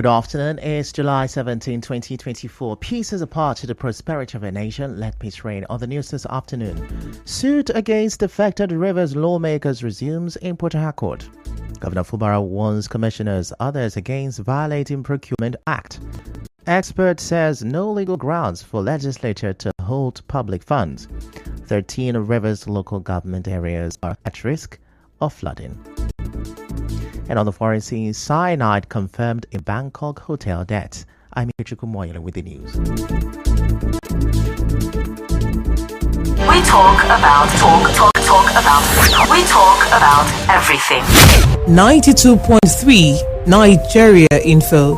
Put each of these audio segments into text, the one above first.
Good afternoon. It's July 17, 2024. Peace is a part to the prosperity of a nation. Let peace reign. On the news this afternoon, suit against affected rivers lawmakers resumes in Port Harcourt. Governor Fubara warns commissioners, others against violating Procurement Act. Expert says no legal grounds for legislature to hold public funds. 13 rivers local government areas are at risk of flooding. And on the foreign scene, cyanide confirmed in Bangkok hotel deaths. I'm Ichiku Moyele with the news. We talk about everything. 92.3 Nigeria Info.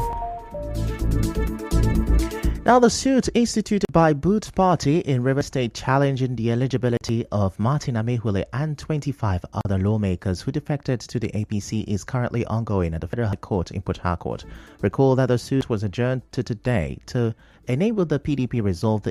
Now, the suit instituted by Boots Party in River State challenging the eligibility of Martin Amehule and 25 other lawmakers who defected to the APC is currently ongoing at the Federal High Court in Port Harcourt. Recall that the suit was adjourned to today to enable the PDP resolve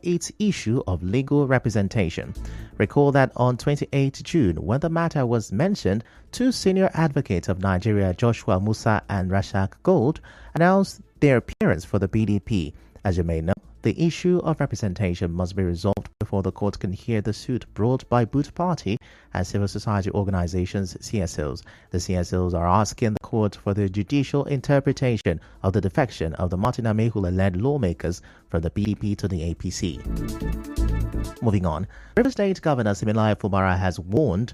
its issue of legal representation. Recall that on 28 June, when the matter was mentioned, two senior advocates of Nigeria, Joshua Musa and Rashak Gold, announced their appearance for the PDP. As you may know, the issue of representation must be resolved before the court can hear the suit brought by Boot Party and civil society organizations, CSOs. The CSOs are asking the court for the judicial interpretation of the defection of the Martin Amehule-led lawmakers from the PDP to the APC. Moving on, River State Governor Siminalayi Fubara has warned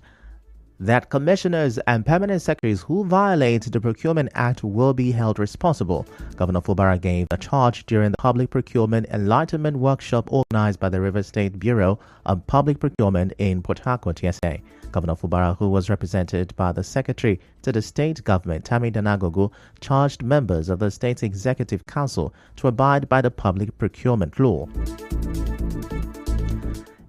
that commissioners and permanent secretaries who violate the Procurement Act will be held responsible. Governor Fubara gave a charge during the Public Procurement Enlightenment Workshop organized by the River State Bureau of Public Procurement in Port Harcourt yesterday. Governor Fubara, who was represented by the Secretary to the State Government, Tammy Danagogo, charged members of the State's Executive Council to abide by the Public Procurement Law.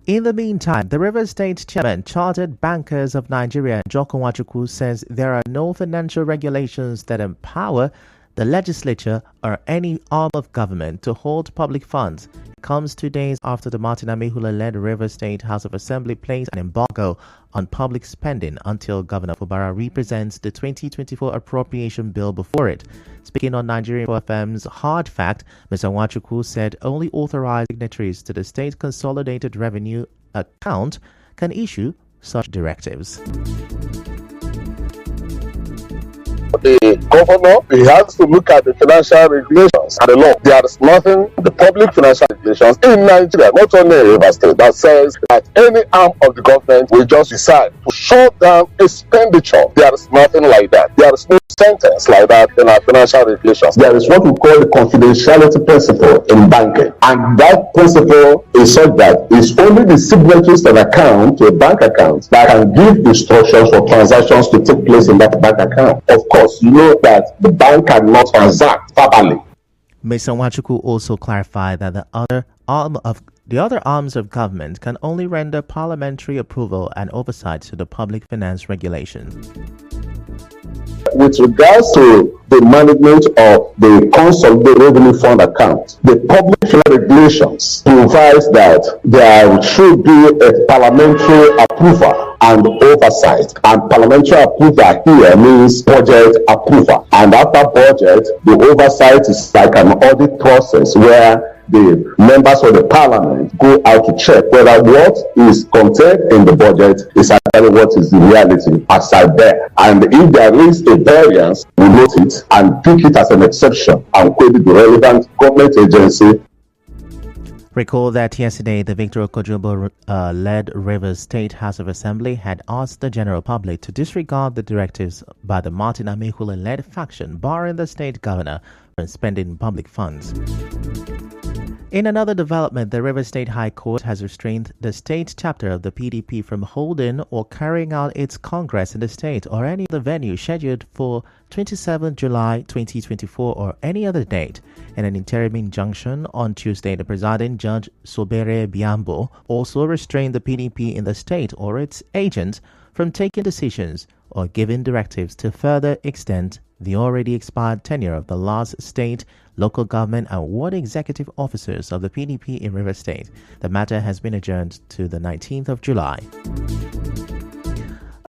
In the meantime, the River State Chairman, Chartered Bankers of Nigeria, Joko Nwachukwu, says there are no financial regulations that empower the legislature or any arm of government to hold public funds. It comes 2 days after the Martin Amehule-led River State House of Assembly placed an embargo on public spending until Governor Fubara represents the 2024 appropriation bill before it. Speaking on Nigerian FM's Hard Fact, Mr. Nwachukwu said only authorized signatories to the State Consolidated Revenue Account can issue such directives. The governor, he has to look at the financial regulations and the law. There is nothing, the public financial regulations in Nigeria, not only in River State, that says that any arm of the government will just decide to shut down expenditure. There is nothing like that. There is no sentence like that in our financial regulations. There is what we call the confidentiality principle in banking, and that principle is such that it's only the signatories to an account, to a bank account, that can give instructions for transactions to take place in that bank account. Of course, you know that the bank cannot transact verbally. Mr. Nwachukwu also clarified that the other arms of government can only render parliamentary approval and oversight to the public finance regulation. With regards to the management of the Consolidated Revenue Fund account, the public regulations provides that there should be a parliamentary approval and oversight. And parliamentary approval here means budget approval. And after budget, the oversight is like an audit process where the members of the parliament go out to check whether what is contained in the budget is actually what is the reality outside there. And if there is a variance, we note it and pick it as an exception and credit the relevant government agency. Recall that yesterday, the Victor Okojobo-led Rivers State House of Assembly had asked the general public to disregard the directives by the Martin Amehule-led faction barring the state governor from spending public funds. In another development, the River State High Court has restrained the state chapter of the PDP from holding or carrying out its congress in the state or any other venue scheduled for 27 July 2024 or any other date. In an interim injunction on Tuesday, the presiding judge, Sobere Biambo, also restrained the PDP in the state or its agents from taking decisions or giving directives to further extend the already expired tenure of the last state, local government and ward executive officers of the PDP in River State. The matter has been adjourned to the 19th of July.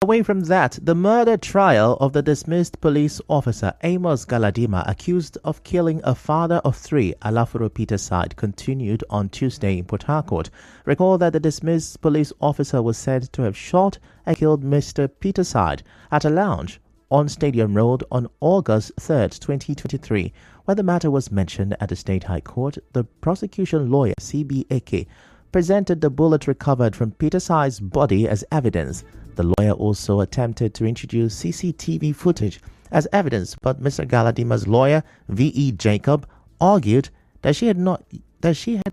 Away from that, the murder trial of the dismissed police officer Amos Galadima, accused of killing a father of three, Alafuro Peterside, continued on Tuesday in Port Harcourt. Recall that the dismissed police officer was said to have shot and killed Mr. Peterside at a lounge on Stadium Road on August 3, 2023. When the matter was mentioned at the State High Court, the prosecution lawyer, CBAK, presented the bullet recovered from Peterside's body as evidence. The lawyer also attempted to introduce CCTV footage as evidence, but Mr. Galadima's lawyer, V.E. Jacob, argued that she had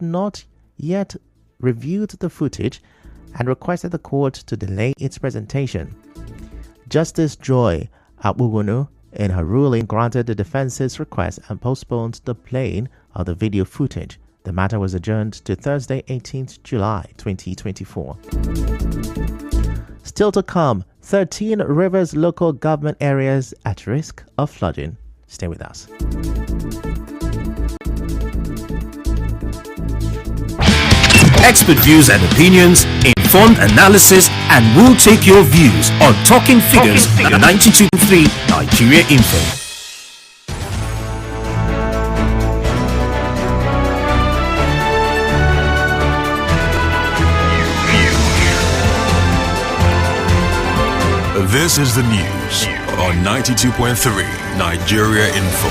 not yet reviewed the footage and requested the court to delay its presentation. Justice Joy Abuwunu, in her ruling, granted the defense's request and postponed the playing of the video footage. The matter was adjourned to Thursday, 18th July 2024. Still to come, 13 Rivers local government areas at risk of flooding. Stay with us. Expert views and opinions, informed analysis, and we'll take your views on Talking Figures 92.3 Nigeria Info. This is the news on 92.3 Nigeria Info.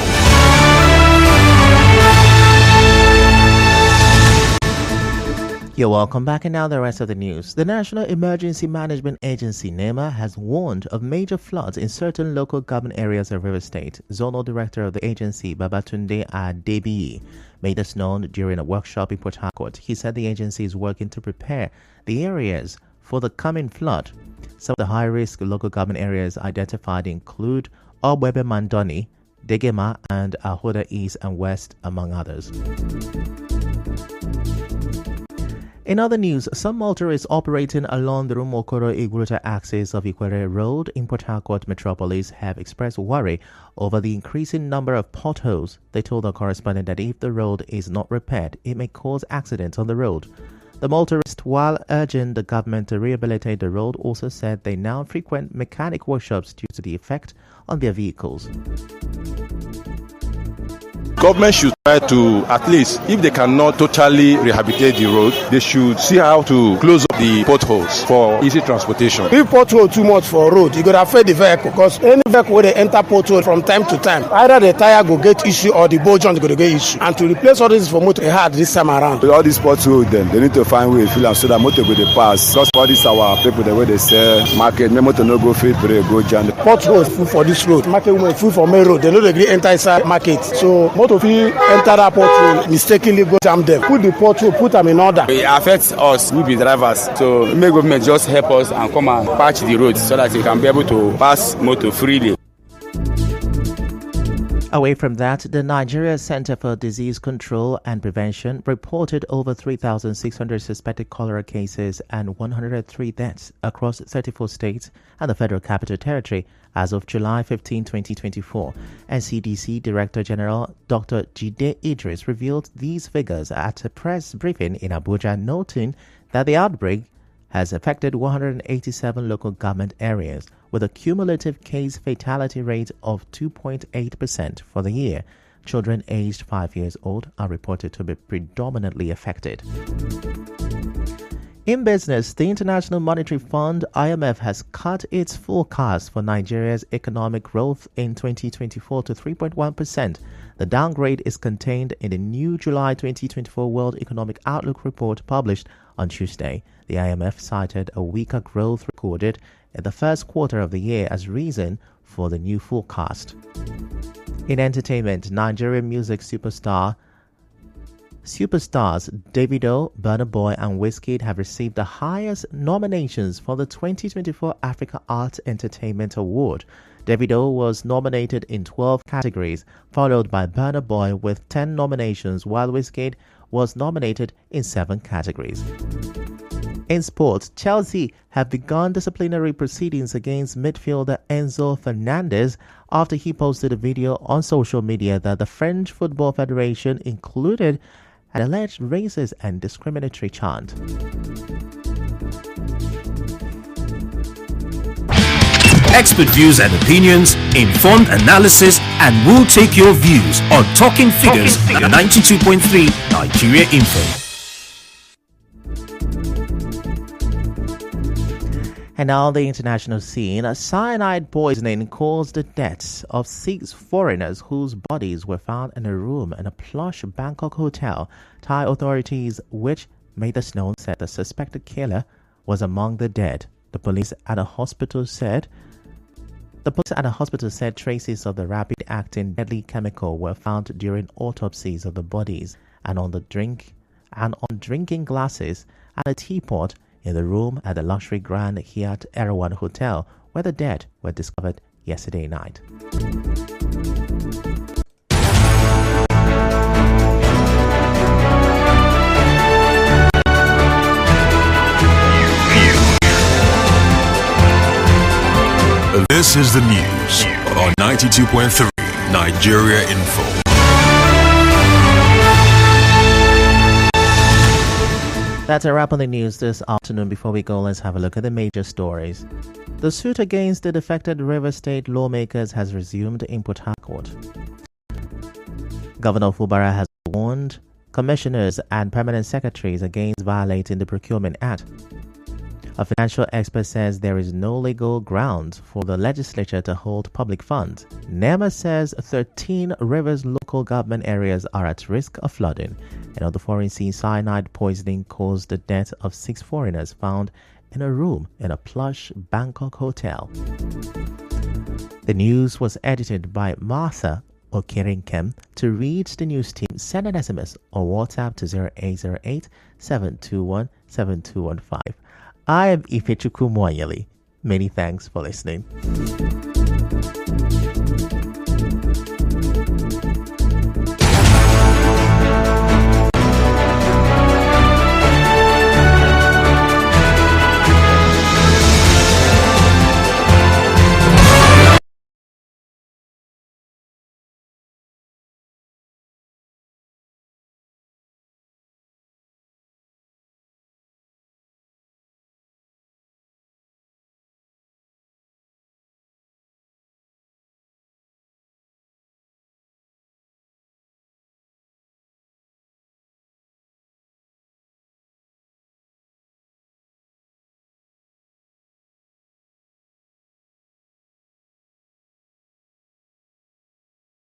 You're welcome back, and now the rest of the news. The National Emergency Management Agency, NEMA, has warned of major floods in certain local government areas of Rivers State. Zonal Director of the agency, Babatunde Adebiyi, made this known during a workshop in Port Harcourt. He said the agency is working to prepare the areas for the coming flood. Some of the high-risk local government areas identified include Obwebe Mandoni, Degema, and Ahoda East and West, among others. In other news, some motorists operating along the Rumokoro-Iguruta axis of Ikwere Road in Port Harcourt metropolis have expressed worry over the increasing number of potholes. They told our correspondent that if the road is not repaired, it may cause accidents on the road. The motorists, while urging the government to rehabilitate the road, also said they now frequent mechanic workshops due to the effect on their vehicles. Government should try to, at least, if they cannot totally rehabilitate the road, they should see how to close up the potholes for easy transportation. If pothole too much for road, it could affect the vehicle, because any vehicle where they enter pothole from time to time, either the tire go get issue or the bolt joint go get issue. And to replace all this for motor, hard this time around. With all these potholes, then they need to find way to fill them so that motor go dey pass. Because all these our people, the way they sell market, no motor no go fit break, go jam. Potholes full for this road. Market women full for main road. They no dey enter inside market. So motor fit enter that pothole, mistakenly go jam them. Put the pothole, put them in order. It affects us, we be drivers. So make government just help us and come and patch the roads so that we can be able to pass motor freely. Away from that, the Nigeria Center for Disease Control and Prevention reported over 3,600 suspected cholera cases and 103 deaths across 34 states and the Federal Capital Territory as of July 15, 2024. NCDC Director General Dr. Jide Idris revealed these figures at a press briefing in Abuja, noting that the outbreak has affected 187 local government areas, with a cumulative case fatality rate of 2.8% for the year. Children aged 5 years old are reported to be predominantly affected. In business, the International Monetary Fund, IMF, has cut its forecast for Nigeria's economic growth in 2024 to 3.1%. The downgrade is contained in the new July 2024 World Economic Outlook report published on Tuesday. The IMF cited a weaker growth recorded in the first quarter of the year as reason for the new forecast. In entertainment, Nigerian music superstars Davido, Burna Boy, and Wizkid have received the highest nominations for the 2024 Africa Art Entertainment Award. Davido was nominated in 12 categories, followed by Burna Boy with 10 nominations, while Wizkid was nominated in 7 categories. In sports, Chelsea have begun disciplinary proceedings against midfielder Enzo Fernandez after he posted a video on social media that the French Football Federation included an alleged racist and discriminatory chant. Expert views and opinions, informed analysis, and we'll take your views on Talking Figures 92.3 Nigeria Info. And now the international scene, a cyanide poisoning caused the deaths of 6 foreigners whose bodies were found in a room in a plush Bangkok hotel. Thai authorities, which made this known, said the suspected killer was among the dead. The police at a hospital said traces of the rapid-acting deadly chemical were found during autopsies of the bodies and on drinking glasses and a teapot in the room at the luxury Grand Hyatt Erawan Hotel, where the dead were discovered yesterday night. This is the news on 92.3 Nigeria Info. That's a wrap on the news this afternoon. Before we go, let's have a look at the major stories. The suit against the defected River State lawmakers has resumed in Port Harcourt. Governor Fubara has warned commissioners and permanent secretaries against violating the Procurement Act. A financial expert says there is no legal ground for the legislature to hold public funds. NEMA says 13 rivers local government areas are at risk of flooding. And on the foreign scene, cyanide poisoning caused the death of 6 foreigners found in a room in a plush Bangkok hotel. The news was edited by Martha Okirinkem. To reach the news team, send an SMS or WhatsApp to 0808 721 7215. I am Ifechukwu Mwanyeli. Many thanks for listening.